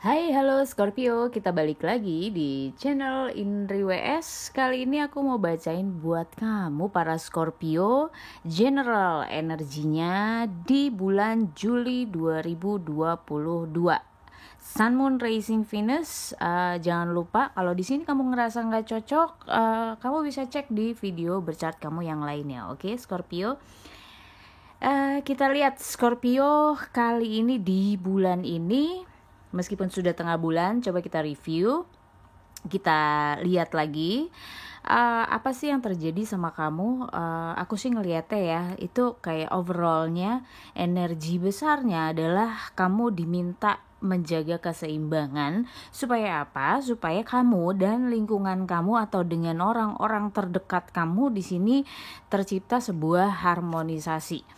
Hai, halo Scorpio, kita balik lagi di channel Indri WS. Kali ini aku mau bacain buat kamu para Scorpio general energinya di bulan Juli 2022. Sun, Moon, Rising, Venus. Jangan lupa kalau di sini kamu ngerasa nggak cocok, kamu bisa cek di video berchart kamu yang lainnya. Oke, Scorpio. Kita lihat Scorpio kali ini di bulan ini. Meskipun sudah tengah bulan, coba kita review. Kita lihat lagi apa sih yang terjadi sama kamu. Aku sih ngeliatnya ya, itu kayak overallnya energi besarnya adalah kamu diminta menjaga keseimbangan. Supaya apa? Supaya kamu dan lingkungan kamu atau dengan orang-orang terdekat kamu di sini tercipta sebuah harmonisasi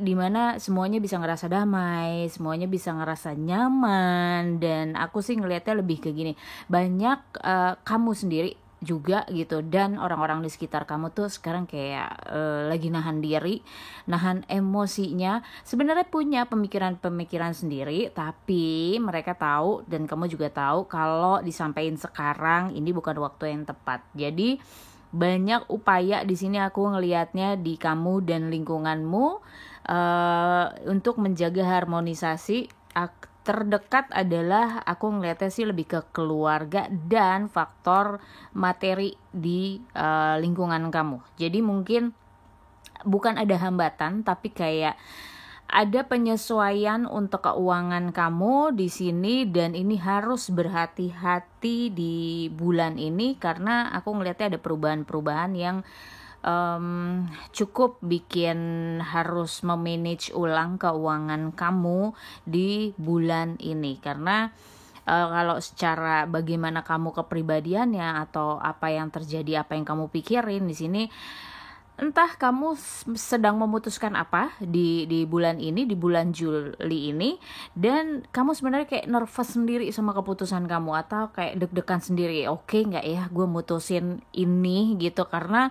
di mana semuanya bisa ngerasa damai, semuanya bisa ngerasa nyaman. Dan aku sih ngelihatnya lebih ke gini, banyak kamu sendiri juga gitu dan orang-orang di sekitar kamu tuh sekarang kayak lagi nahan diri, nahan emosinya. Sebenarnya punya pemikiran-pemikiran sendiri, tapi mereka tahu dan kamu juga tahu kalau disampaikan sekarang ini bukan waktu yang tepat. Jadi banyak upaya di sini aku ngelihatnya di kamu dan lingkunganmu untuk menjaga harmonisasi. Terdekat adalah aku ngelihatnya sih lebih ke keluarga dan faktor materi di lingkungan kamu. Jadi mungkin bukan ada hambatan, tapi kayak ada penyesuaian untuk keuangan kamu di sini, dan ini harus berhati-hati di bulan ini karena aku ngelihatnya ada perubahan-perubahan yang cukup bikin harus memanage ulang keuangan kamu di bulan ini. Karena kalau secara bagaimana kamu kepribadiannya atau apa yang terjadi, apa yang kamu pikirin di sini, entah kamu sedang memutuskan apa di bulan ini, di bulan Juli ini, dan kamu sebenarnya kayak nervous sendiri sama keputusan kamu atau kayak deg-degan sendiri. Oke nggak ya gue mutusin ini gitu, karena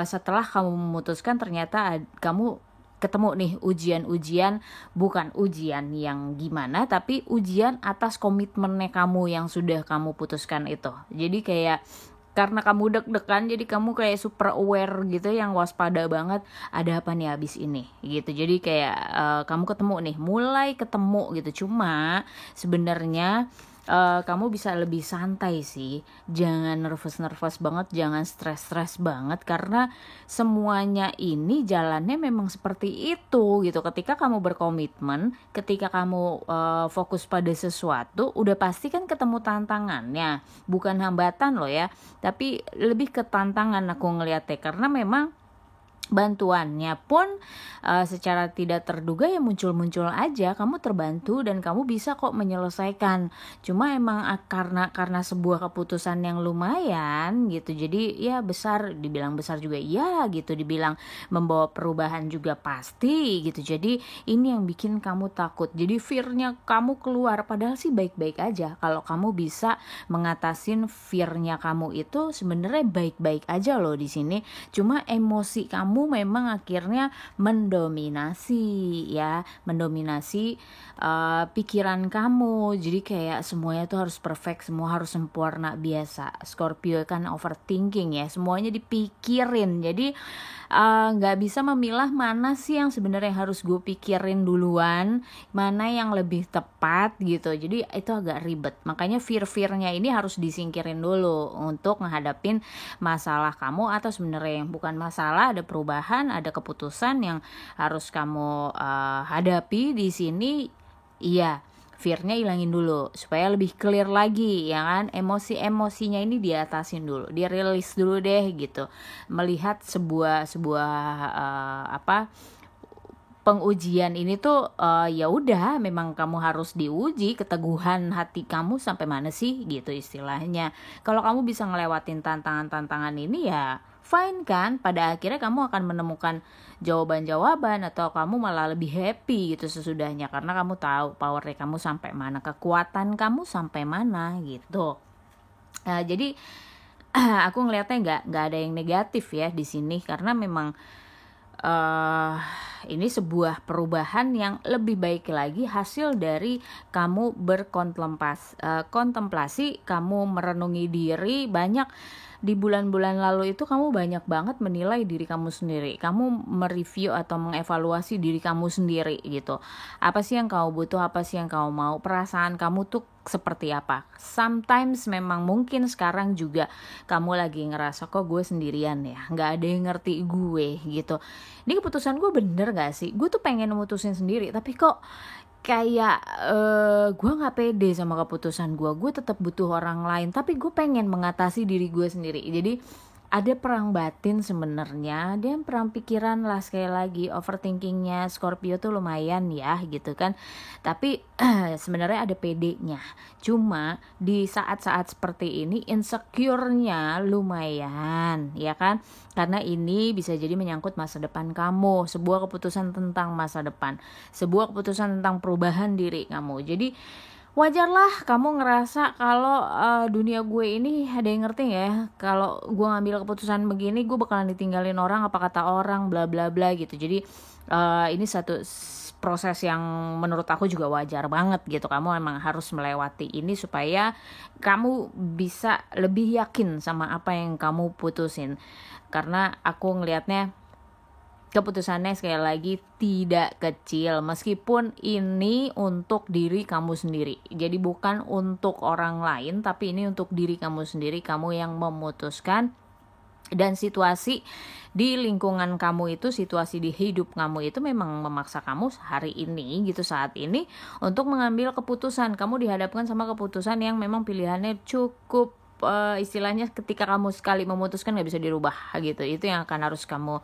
setelah kamu memutuskan ternyata kamu ketemu nih ujian-ujian, bukan ujian yang gimana, tapi ujian atas komitmennya kamu yang sudah kamu putuskan itu. Jadi kayak karena kamu deg-degan, jadi kamu kayak super aware gitu, yang waspada banget, ada apa nih abis ini gitu. Jadi kayak kamu ketemu nih, mulai ketemu gitu. Cuma sebenarnya kamu bisa lebih santai sih, jangan nervous banget, jangan stres banget, karena semuanya ini jalannya memang seperti itu gitu. Ketika kamu berkomitmen, ketika kamu fokus pada sesuatu, udah pasti kan ketemu tantangannya, bukan hambatan loh ya, tapi lebih ke tantangan aku ngeliatnya. Karena memang bantuannya pun secara tidak terduga ya muncul aja, kamu terbantu dan kamu bisa kok menyelesaikan. Cuma emang karena sebuah keputusan yang lumayan gitu, jadi ya besar, dibilang besar juga iya gitu, dibilang membawa perubahan juga pasti gitu. Jadi ini yang bikin kamu takut, jadi fearnya kamu keluar, padahal sih baik-baik aja. Kalau kamu bisa mengatasin fearnya kamu itu, sebenarnya baik-baik aja loh di sini. Cuma emosi kamu memang akhirnya mendominasi pikiran kamu. Jadi kayak semuanya tuh harus perfect, semua harus sempurna. Biasa Scorpio kan overthinking ya, semuanya dipikirin. Jadi nggak bisa memilah mana sih yang sebenarnya harus gue pikirin duluan, mana yang lebih tepat gitu. Jadi itu agak ribet, makanya fear-fearnya ini harus disingkirin dulu untuk menghadapin masalah kamu. Atau sebenarnya yang bukan masalah, ada perubahan, ada keputusan yang harus kamu hadapi di sini. Iya, fearnya hilangin dulu supaya lebih clear lagi ya kan. Emosinya ini diatasin dulu, dirilis dulu deh gitu. Melihat sebuah pengujian ini tuh ya udah, memang kamu harus diuji keteguhan hati kamu sampai mana sih gitu istilahnya. Kalau kamu bisa ngelewatin tantangan ini ya fine kan, pada akhirnya kamu akan menemukan jawaban-jawaban, atau kamu malah lebih happy gitu sesudahnya, karena kamu tahu powernya kamu sampai mana, kekuatan kamu sampai mana gitu. Jadi aku ngelihatnya nggak ada yang negatif ya di sini, karena memang uh, ini sebuah perubahan yang lebih baik lagi, hasil dari kamu kontemplasi, kamu merenungi diri. Banyak di bulan-bulan lalu itu kamu banyak banget menilai diri kamu sendiri. Kamu mereview atau mengevaluasi diri kamu sendiri gitu. Apa sih yang kamu butuh, apa sih yang kamu mau, perasaan kamu tuh seperti apa. Sometimes memang mungkin sekarang juga kamu lagi ngerasa kok gue sendirian ya, gak ada yang ngerti gue gitu. Ini keputusan gue bener gak sih? Gue tuh pengen mutusin sendiri, tapi kok kayak gue nggak pede sama keputusan gue tetap butuh orang lain, tapi gue pengen mengatasi diri gue sendiri. Jadi ada perang batin sebenarnya, dia perang pikiran lah. Sekali lagi, overthinkingnya Scorpio tuh lumayan ya gitu kan, tapi sebenarnya ada pedenya. Cuma di saat-saat seperti ini insecure-nya lumayan ya kan, karena ini bisa jadi menyangkut masa depan kamu, sebuah keputusan tentang masa depan, sebuah keputusan tentang perubahan diri kamu. Jadi wajarlah kamu ngerasa kalau dunia gue ini ada yang ngerti ya, kalau gue ngambil keputusan begini gue bakalan ditinggalin orang, apa kata orang, bla bla bla gitu. Jadi ini satu proses yang menurut aku juga wajar banget gitu. Kamu emang harus melewati ini supaya kamu bisa lebih yakin sama apa yang kamu putusin. Karena aku ngelihatnya keputusannya sekali lagi tidak kecil, meskipun ini untuk diri kamu sendiri. Jadi bukan untuk orang lain, tapi ini untuk diri kamu sendiri. Kamu yang memutuskan, dan situasi di lingkungan kamu itu, situasi di hidup kamu itu memang memaksa kamu hari ini gitu, saat ini untuk mengambil keputusan. Kamu dihadapkan sama keputusan yang memang pilihannya cukup istilahnya ketika kamu sekali memutuskan gak bisa dirubah gitu. Itu yang akan harus kamu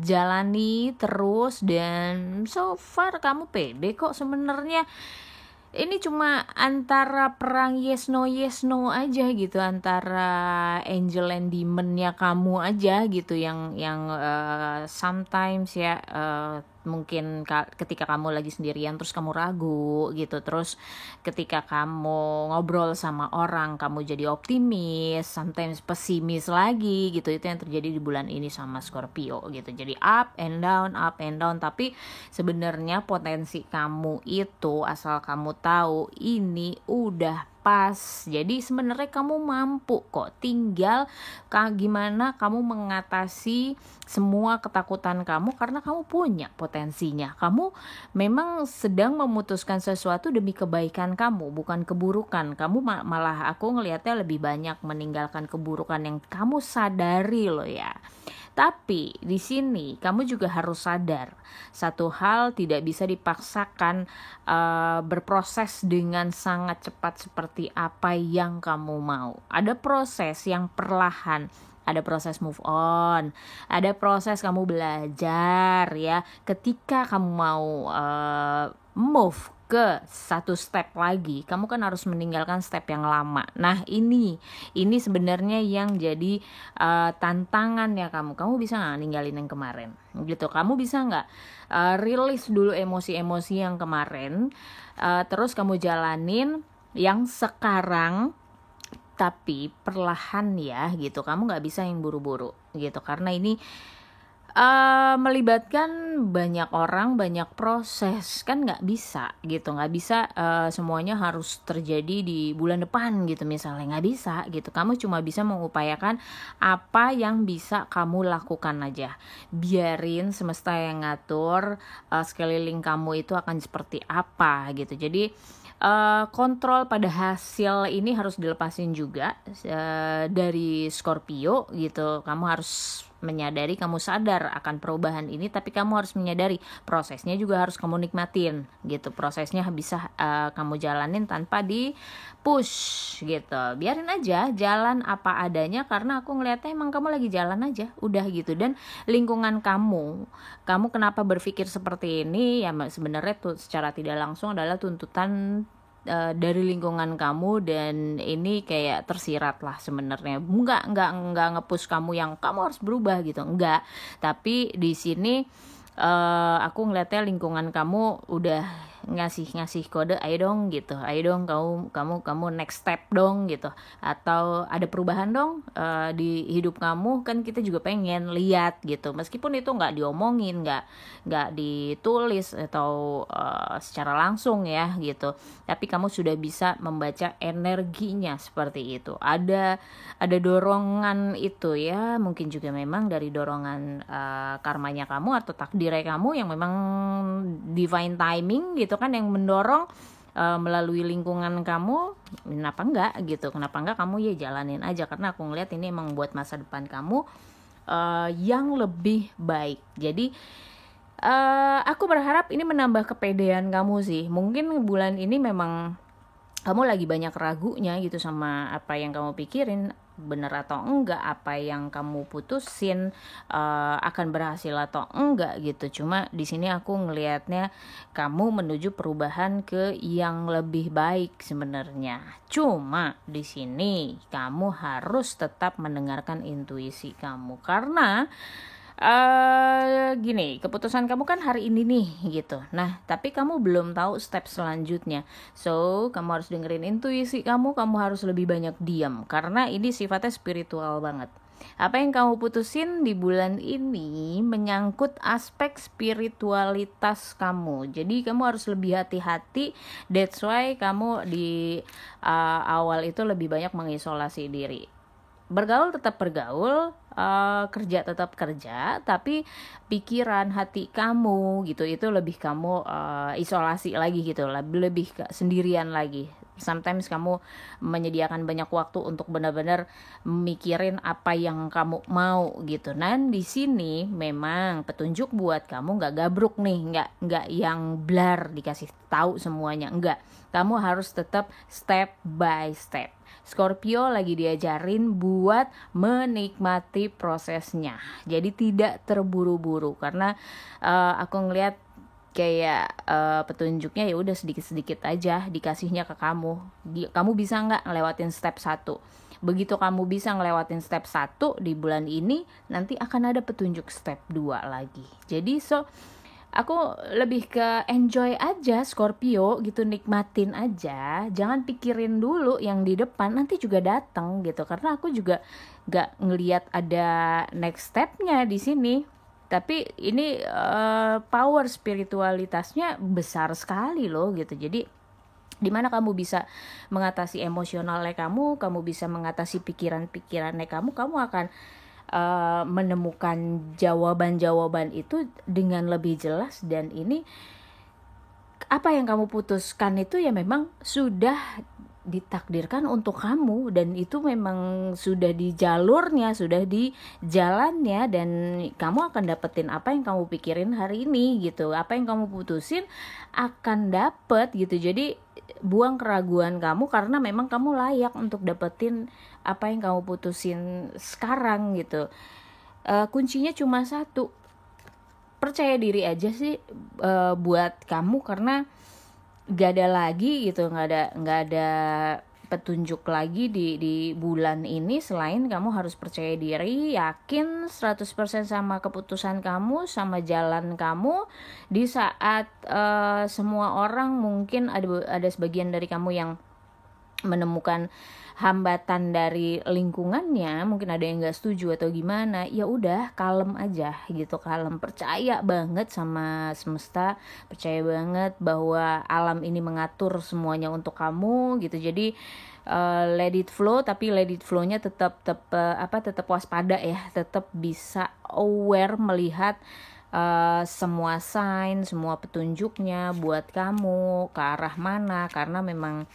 jalani terus. Dan so far kamu pede kok sebenarnya. Ini cuma antara perang yes no aja gitu, antara angel and demonnya kamu aja gitu, yang sometimes ya mungkin ketika kamu lagi sendirian terus kamu ragu gitu, terus ketika kamu ngobrol sama orang kamu jadi optimis, sometimes pesimis lagi gitu. Itu yang terjadi di bulan ini sama Scorpio gitu. Jadi up and down, tapi sebenarnya potensi kamu itu, asal kamu tahu ini udah pas. Jadi sebenarnya kamu mampu kok, tinggal gimana kamu mengatasi semua ketakutan kamu, karena kamu punya potensinya. Kamu memang sedang memutuskan sesuatu demi kebaikan kamu, bukan keburukan. Kamu malah aku ngelihatnya lebih banyak meninggalkan keburukan yang kamu sadari loh ya. Tapi di sini kamu juga harus sadar satu hal, tidak bisa dipaksakan berproses dengan sangat cepat seperti apa yang kamu mau. Ada proses yang perlahan, ada proses move on, ada proses kamu belajar ya. Ketika kamu mau move ke satu step lagi, kamu kan harus meninggalkan step yang lama. Nah ini sebenarnya yang jadi tantangan ya kamu. Kamu bisa nggak ninggalin yang kemarin gitu? Kamu bisa nggak rilis dulu emosi-emosi yang kemarin, terus kamu jalanin yang sekarang, tapi perlahan ya gitu. Kamu nggak bisa yang buru-buru gitu, karena ini melibatkan banyak orang, banyak proses, kan nggak bisa gitu, nggak bisa semuanya harus terjadi di bulan depan gitu misalnya, nggak bisa gitu. Kamu cuma bisa mengupayakan apa yang bisa kamu lakukan aja, biarin semesta yang ngatur sekeliling kamu itu akan seperti apa gitu. Jadi kontrol pada hasil ini harus dilepasin juga dari Scorpio gitu. Kamu harus menyadari, kamu sadar akan perubahan ini, tapi kamu harus menyadari prosesnya juga harus kamu nikmatin gitu. Prosesnya bisa kamu jalanin tanpa di push gitu. Biarin aja jalan apa adanya, karena aku ngeliatnya emang kamu lagi jalan aja udah gitu. Dan lingkungan kamu kenapa berpikir seperti ini ya, sebenarnya tuh secara tidak langsung adalah tuntutan dari lingkungan kamu, dan ini kayak tersirat lah sebenarnya. Enggak nge-push kamu yang kamu harus berubah gitu, enggak. Tapi di sini aku ngeliatnya lingkungan kamu udah ngasih kode, ayo dong gitu, ayo dong kamu next step dong gitu, atau ada perubahan dong di hidup kamu. Kan kita juga pengen lihat gitu, meskipun itu nggak diomongin, nggak ditulis atau secara langsung ya gitu, tapi kamu sudah bisa membaca energinya seperti itu. Ada dorongan itu ya, mungkin juga memang dari dorongan karmanya kamu atau takdirnya kamu yang memang divine timing gitu kan, yang mendorong melalui lingkungan kamu. Kenapa enggak kamu ya jalanin aja, karena aku ngeliat ini emang buat masa depan kamu yang lebih baik. Jadi aku berharap ini menambah kepedean kamu sih. Mungkin bulan ini memang kamu lagi banyak ragunya gitu sama apa yang kamu pikirin, bener atau enggak, apa yang kamu putusin akan berhasil atau enggak gitu. Cuma di sini aku ngelihatnya kamu menuju perubahan ke yang lebih baik sebenarnya. Cuma di sini kamu harus tetap mendengarkan intuisi kamu, karena gini, keputusan kamu kan hari ini nih gitu. Nah, tapi kamu belum tahu step selanjutnya. So, kamu harus dengerin intuisi kamu harus lebih banyak diam, karena ini sifatnya spiritual banget. Apa yang kamu putusin di bulan ini menyangkut aspek spiritualitas kamu. Jadi kamu harus lebih hati-hati. That's why kamu di awal itu lebih banyak mengisolasi diri. Bergaul tetap bergaul, kerja tetap kerja, tapi pikiran hati kamu gitu itu lebih kamu isolasi lagi gitu, lebih sendirian lagi. Sometimes kamu menyediakan banyak waktu untuk benar-benar mikirin apa yang kamu mau gitu. Nah, di sini memang petunjuk buat kamu nggak gabruk nih, nggak yang blar dikasih tahu semuanya, enggak. Kamu harus tetap step by step. Scorpio lagi diajarin buat menikmati prosesnya. Jadi tidak terburu-buru, karena aku ngelihat kayak petunjuknya ya udah sedikit-sedikit aja dikasihnya ke kamu. Kamu bisa nggak ngelewatin step 1? Begitu kamu bisa ngelewatin step 1 di bulan ini, nanti akan ada petunjuk step 2 lagi. Jadi aku lebih ke enjoy aja Scorpio gitu, nikmatin aja, jangan pikirin dulu yang di depan, nanti juga datang gitu. Karena aku juga gak ngelihat ada next stepnya di sini, tapi ini power spiritualitasnya besar sekali loh gitu. Jadi dimana kamu bisa mengatasi emosionalnya kamu bisa mengatasi pikiran-pikirannya kamu akan menemukan jawaban-jawaban itu dengan lebih jelas. Dan ini apa yang kamu putuskan itu ya memang sudah ditakdirkan untuk kamu, dan itu memang sudah di jalurnya, sudah di jalannya, dan kamu akan dapetin apa yang kamu pikirin hari ini gitu. Apa yang kamu putusin akan dapet gitu. Jadi buang keraguan kamu, karena memang kamu layak untuk dapetin apa yang kamu putusin sekarang gitu. Kuncinya cuma satu, percaya diri aja sih buat kamu, karena gak ada lagi gitu, nggak ada petunjuk lagi di bulan ini selain kamu harus percaya diri, yakin 100% sama keputusan kamu, sama jalan kamu. Di saat semua orang mungkin ada sebagian dari kamu yang menemukan hambatan dari lingkungannya, mungkin ada yang nggak setuju atau gimana, ya udah kalem aja gitu, kalem, percaya banget sama semesta, percaya banget bahwa alam ini mengatur semuanya untuk kamu gitu. Jadi let it flow, tapi let it flow-nya tetap waspada ya, tetap bisa aware melihat semua sign, semua petunjuknya buat kamu ke arah mana, karena memang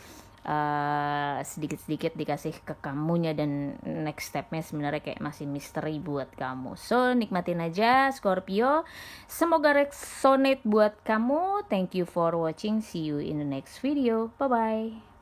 sedikit-sedikit dikasih ke kamunya, dan next stepnya sebenarnya kayak masih misteri buat kamu. So nikmatin aja Scorpio, semoga resonate buat kamu. Thank you for watching, see you in the next video, bye bye.